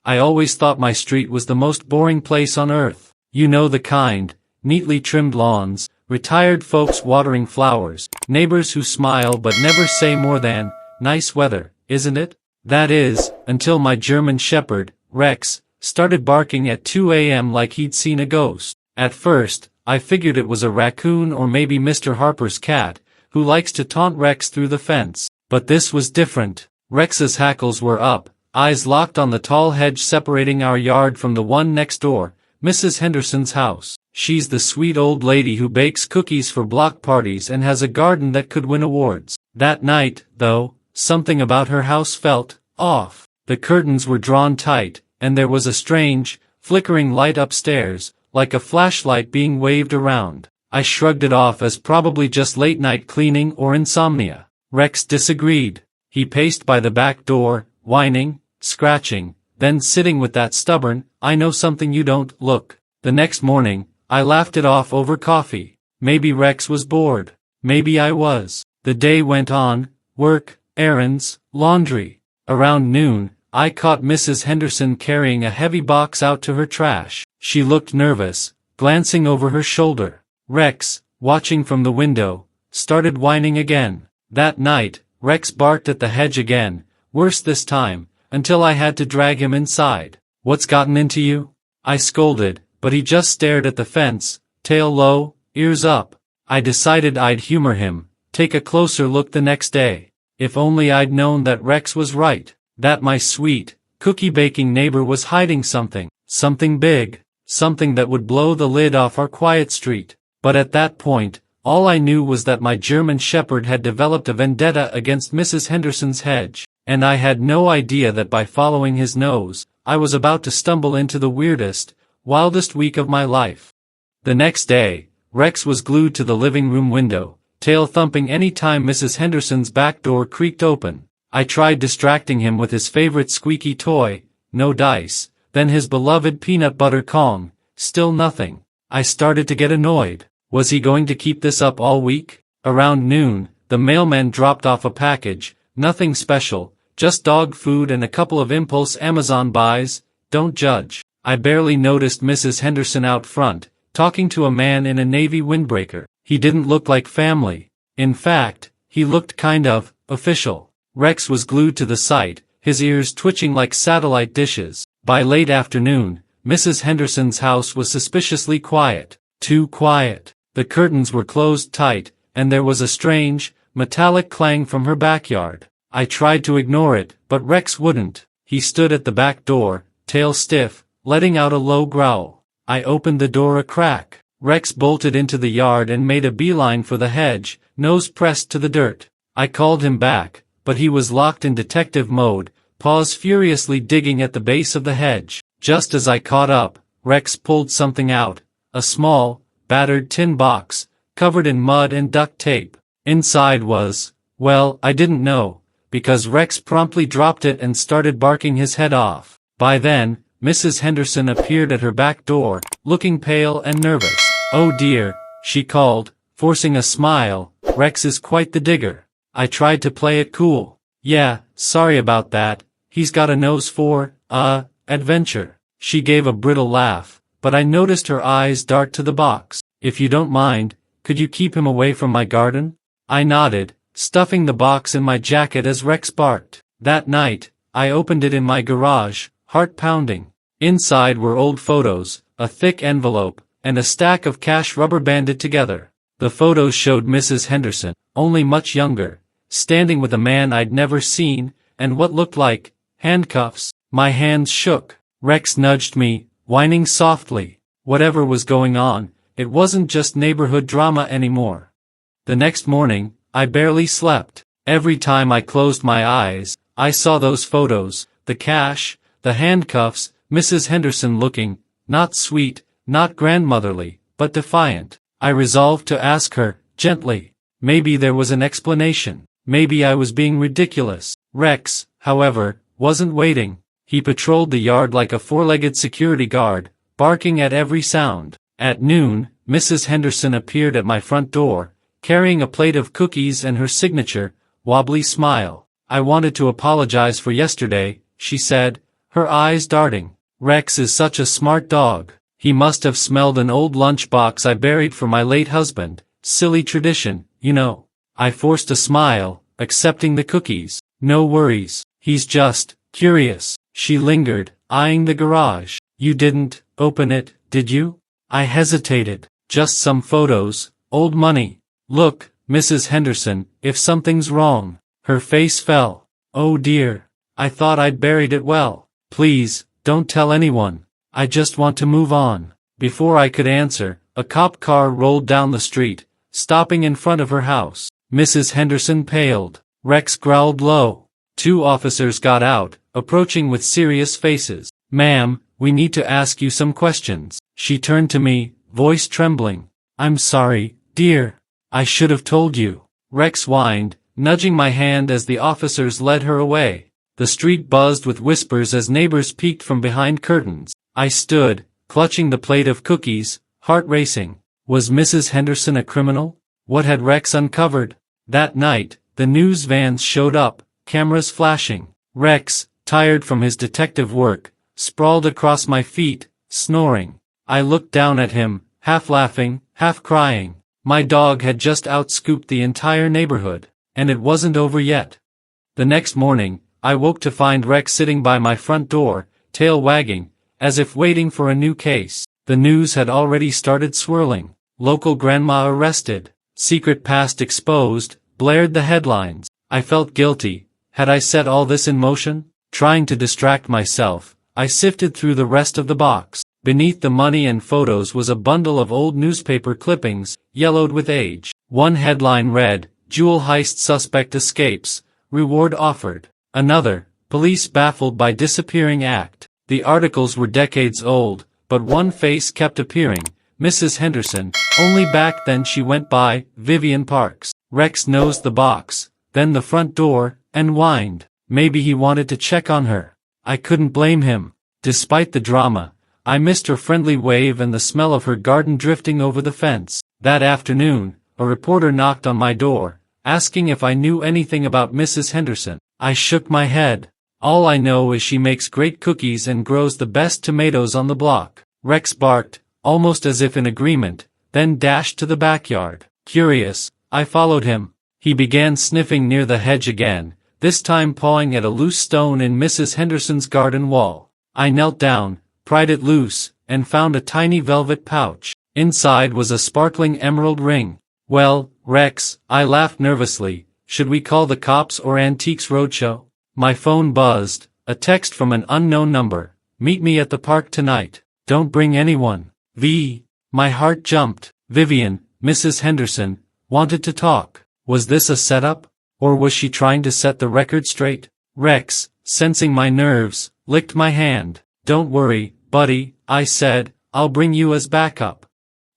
I always thought my street was the most boring place on earth. You know the kind, neatly trimmed lawns, retired folks watering flowers, neighbors who smile but never say more than, nice weather, isn't it? That is, until my German shepherd, Rex, started barking at 2 a.m. like he'd seen a ghost. At first, I figured it was a raccoon or maybe Mr. Harper's cat, who likes to taunt Rex through the fence. But this was different. Rex's hackles were up, eyes locked on the tall hedge separating our yard from the one next door, Mrs. Henderson's house. She's the sweet old lady who bakes cookies for block parties and has a garden that could win awards. That night, though, something about her house felt off. The curtains were drawn tight, and there was a strange, flickering light upstairs, like a flashlight being waved around. I shrugged it off as probably just late-night cleaning or insomnia. Rex disagreed. He paced by the back door, whining, scratching, then sitting with that stubborn, I know something you don't, look. The next morning, I laughed it off over coffee. Maybe Rex was bored. Maybe I was. The day went on, work, errands, laundry. Around noon, I caught Mrs. Henderson carrying a heavy box out to her trash. She looked nervous, glancing over her shoulder. Rex, watching from the window, started whining again. That night, Rex barked at the hedge again, worse this time, until I had to drag him inside. What's gotten into you? I scolded, but he just stared at the fence, tail low, ears up. I decided I'd humor him, take a closer look the next day. If only I'd known that Rex was right, that my sweet, cookie-baking neighbor was hiding something, something big, something that would blow the lid off our quiet street. But at that point, all I knew was that my German shepherd had developed a vendetta against Mrs. Henderson's hedge, and I had no idea that by following his nose, I was about to stumble into the weirdest, wildest week of my life. The next day, Rex was glued to the living room window, tail thumping any time Mrs. Henderson's back door creaked open. I tried distracting him with his favorite squeaky toy, no dice, then his beloved peanut butter Kong, still nothing. I started to get annoyed. Was he going to keep this up all week? Around noon, the mailman dropped off a package, nothing special, just dog food and a couple of impulse Amazon buys. Don't judge. I barely noticed Mrs. Henderson out front, talking to a man in a navy windbreaker. He didn't look like family. In fact, he looked kind of official. Rex was glued to the sight, his ears twitching like satellite dishes. By late afternoon, Mrs. Henderson's house was suspiciously quiet. Too quiet. The curtains were closed tight, and there was a strange, metallic clang from her backyard. I tried to ignore it, but Rex wouldn't. He stood at the back door, tail stiff, letting out a low growl. I opened the door a crack. Rex bolted into the yard and made a beeline for the hedge, nose pressed to the dirt. I called him back, but he was locked in detective mode, paws furiously digging at the base of the hedge. Just as I caught up, Rex pulled something out, a small, battered tin box, covered in mud and duct tape. Inside was, well, I didn't know, because Rex promptly dropped it and started barking his head off. By then, Mrs. Henderson appeared at her back door, looking pale and nervous. Oh dear, she called, forcing a smile, Rex is quite the digger. I tried to play it cool. Yeah, sorry about that, he's got a nose for, adventure. She gave a brittle laugh, but I noticed her eyes dart to the box. If you don't mind, could you keep him away from my garden? I nodded, stuffing the box in my jacket as Rex barked. That night, I opened it in my garage, heart pounding. Inside were old photos, a thick envelope, and a stack of cash rubber banded together. The photos showed Mrs. Henderson, only much younger, standing with a man I'd never seen, and what looked like handcuffs. My hands shook. Rex nudged me, whining softly. Whatever was going on, it wasn't just neighborhood drama anymore. The next morning, I barely slept. Every time I closed my eyes, I saw those photos, the cash, the handcuffs, Mrs. Henderson looking, not sweet, not grandmotherly, but defiant. I resolved to ask her, gently. Maybe there was an explanation. Maybe I was being ridiculous. Rex, however, wasn't waiting. He patrolled the yard like a four-legged security guard, barking at every sound. At noon, Mrs. Henderson appeared at my front door, carrying a plate of cookies and her signature, wobbly smile. I wanted to apologize for yesterday, she said, her eyes darting. Rex is such a smart dog. He must have smelled an old lunchbox I buried for my late husband. Silly tradition, you know. I forced a smile, accepting the cookies. No worries, he's just curious. She lingered, eyeing the garage. You didn't open it, did you? I hesitated. Just some photos, old money. Look, Mrs. Henderson, if something's wrong. Her face fell. Oh dear. I thought I'd buried it well. Please, don't tell anyone. I just want to move on. Before I could answer, a cop car rolled down the street, stopping in front of her house. Mrs. Henderson paled. Rex growled low. 2 officers got out, approaching with serious faces. Ma'am, we need to ask you some questions. She turned to me, voice trembling. I'm sorry, dear. I should have told you. Rex whined, nudging my hand as the officers led her away. The street buzzed with whispers as neighbors peeked from behind curtains. I stood, clutching the plate of cookies, heart racing. Was Mrs. Henderson a criminal? What had Rex uncovered? That night, the news vans showed up, cameras flashing. Rex, tired from his detective work, sprawled across my feet, snoring. I looked down at him, half laughing, half crying. My dog had just outscooped the entire neighborhood, and it wasn't over yet. The next morning, I woke to find Rex sitting by my front door, tail wagging, as if waiting for a new case. The news had already started swirling. Local grandma arrested. Secret past exposed, blared the headlines. I felt guilty. Had I set all this in motion? Trying to distract myself, I sifted through the rest of the box. Beneath the money and photos was a bundle of old newspaper clippings, yellowed with age. One headline read, "Jewel heist suspect escapes, reward offered." Another, "Police baffled by disappearing act." The articles were decades old, but one face kept appearing. Mrs. Henderson, only back then she went by Vivian Parks. Rex nosed the box, then the front door, and whined. Maybe he wanted to check on her. I couldn't blame him. Despite the drama, I missed her friendly wave and the smell of her garden drifting over the fence. That afternoon, a reporter knocked on my door, asking if I knew anything about Mrs. Henderson. I shook my head. All I know is she makes great cookies and grows the best tomatoes on the block. Rex barked, almost as if in agreement, then dashed to the backyard. Curious, I followed him. He began sniffing near the hedge again, this time pawing at a loose stone in Mrs. Henderson's garden wall. I knelt down, pried it loose, and found a tiny velvet pouch. Inside was a sparkling emerald ring. Well, Rex, I laughed nervously, should we call the cops or Antiques Roadshow? My phone buzzed, a text from an unknown number. Meet me at the park tonight. Don't bring anyone. My heart jumped. Vivian, Mrs. Henderson, wanted to talk. Was this a setup? Or was she trying to set the record straight? Rex, sensing my nerves, licked my hand. Don't worry, buddy, I said, I'll bring you as backup.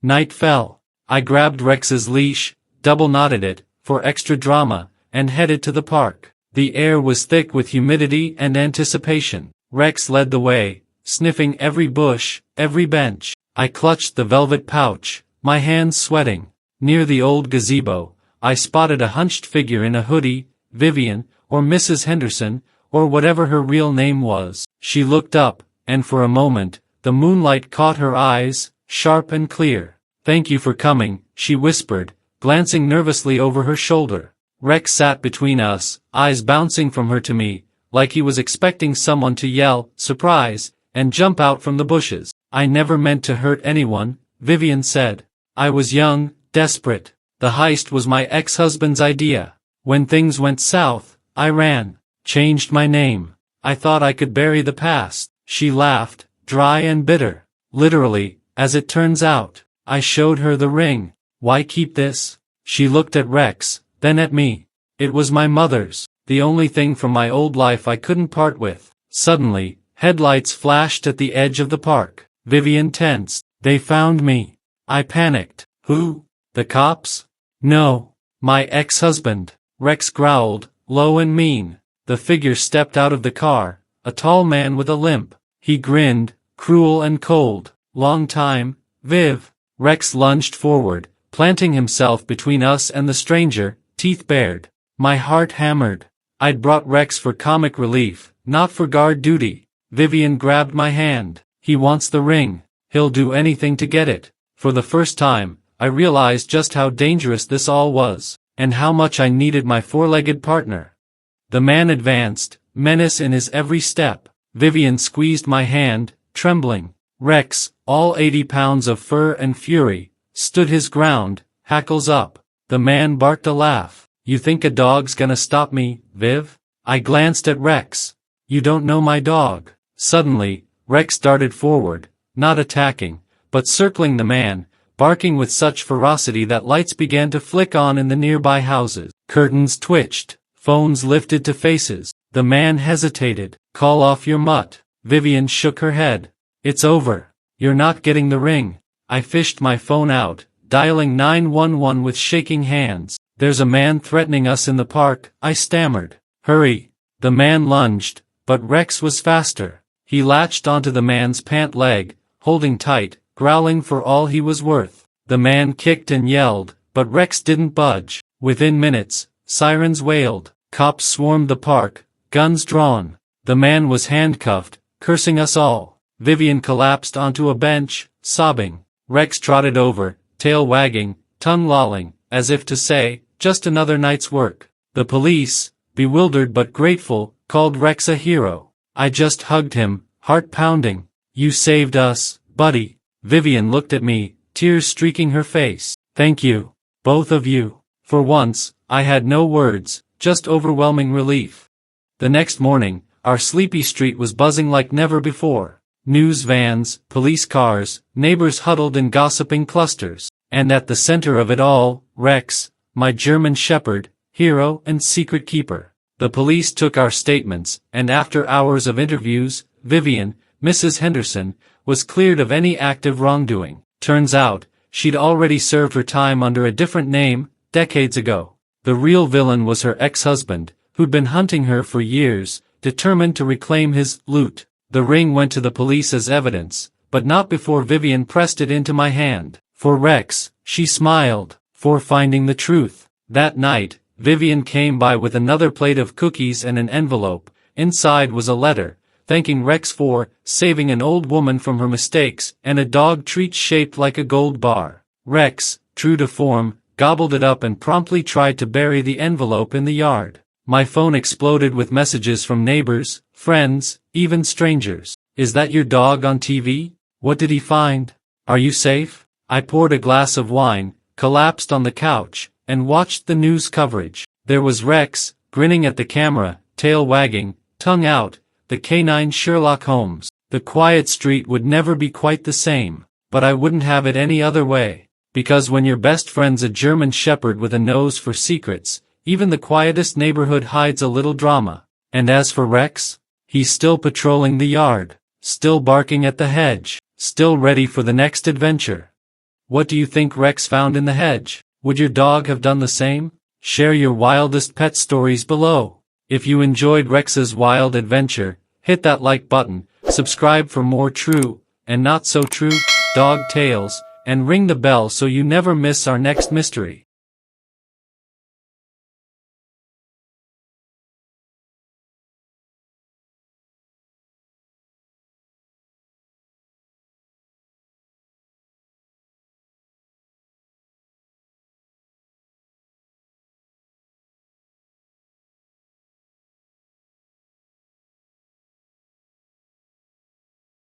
Night fell. I grabbed Rex's leash, double-knotted it, for extra drama, and headed to the park. The air was thick with humidity and anticipation. Rex led the way, sniffing every bush, every bench. I clutched the velvet pouch, my hands sweating. Near the old gazebo, I spotted a hunched figure in a hoodie, Vivian, or Mrs. Henderson, or whatever her real name was. She looked up, and for a moment, the moonlight caught her eyes, sharp and clear. Thank you for coming, she whispered, glancing nervously over her shoulder. Rex sat between us, eyes bouncing from her to me, like he was expecting someone to yell, surprise, and jump out from the bushes. I never meant to hurt anyone, Vivian said. I was young, desperate. The heist was my ex-husband's idea. When things went south, I ran, changed my name. I thought I could bury the past. She laughed, dry and bitter. Literally, as it turns out. I showed her the ring. Why keep this? She looked at Rex, then at me. It was my mother's, the only thing from my old life I couldn't part with. Suddenly, headlights flashed at the edge of the park. Vivian tensed. They found me. I panicked. Who? The cops? No. My ex-husband. Rex growled, low and mean. The figure stepped out of the car, a tall man with a limp. He grinned, cruel and cold. Long time, Viv. Rex lunged forward, planting himself between us and the stranger, teeth bared. My heart hammered. I'd brought Rex for comic relief, not for guard duty. Vivian grabbed my hand. He wants the ring. He'll do anything to get it. For the first time, I realized just how dangerous this all was, and how much I needed my four-legged partner. The man advanced, menace in his every step. Vivian squeezed my hand, trembling. Rex, all 80 pounds of fur and fury, stood his ground, hackles up. The man barked a laugh. You think a dog's gonna stop me, Viv? I glanced at Rex. You don't know my dog. Suddenly, Rex darted forward, not attacking, but circling the man, barking with such ferocity that lights began to flick on in the nearby houses. Curtains twitched, phones lifted to faces. The man hesitated. Call off your mutt. Vivian shook her head. It's over. You're not getting the ring. I fished my phone out, dialing 911 with shaking hands. There's a man threatening us in the park, I stammered. Hurry. The man lunged, but Rex was faster. He latched onto the man's pant leg, holding tight, growling for all he was worth. The man kicked and yelled, but Rex didn't budge. Within minutes, sirens wailed. Cops swarmed the park, guns drawn. The man was handcuffed, cursing us all. Vivian collapsed onto a bench, sobbing. Rex trotted over, tail wagging, tongue lolling, as if to say, just another night's work. The police, bewildered but grateful, called Rex a hero. I just hugged him, heart pounding. You saved us, buddy. Vivian looked at me, tears streaking her face. Thank you, both of you. For once, I had no words, just overwhelming relief. The next morning, our sleepy street was buzzing like never before. News vans, police cars, neighbors huddled in gossiping clusters. And at the center of it all, Rex, my German shepherd, hero and secret keeper. The police took our statements, and after hours of interviews, Vivian, Mrs. Henderson, was cleared of any active wrongdoing. Turns out, she'd already served her time under a different name, decades ago. The real villain was her ex-husband, who'd been hunting her for years, determined to reclaim his loot. The ring went to the police as evidence, but not before Vivian pressed it into my hand. For Rex, she smiled, for finding the truth. That night, Vivian came by with another plate of cookies and an envelope. Inside was a letter, thanking Rex for saving an old woman from her mistakes and a dog treat shaped like a gold bar. Rex, true to form, gobbled it up and promptly tried to bury the envelope in the yard. My phone exploded with messages from neighbors, friends, even strangers. Is that your dog on TV? What did he find? Are you safe? I poured a glass of wine, collapsed on the couch, and watched the news coverage. There was Rex, grinning at the camera, tail wagging, tongue out, the canine Sherlock Holmes. The quiet street would never be quite the same, but I wouldn't have it any other way. Because when your best friend's a German shepherd with a nose for secrets, even the quietest neighborhood hides a little drama. And as for Rex, he's still patrolling the yard, still barking at the hedge, still ready for the next adventure. What do you think Rex found in the hedge? Would your dog have done the same? Share your wildest pet stories below. If you enjoyed Rex's wild adventure, hit that like button, subscribe for more true, and not so true, dog tales, and ring the bell so you never miss our next mystery.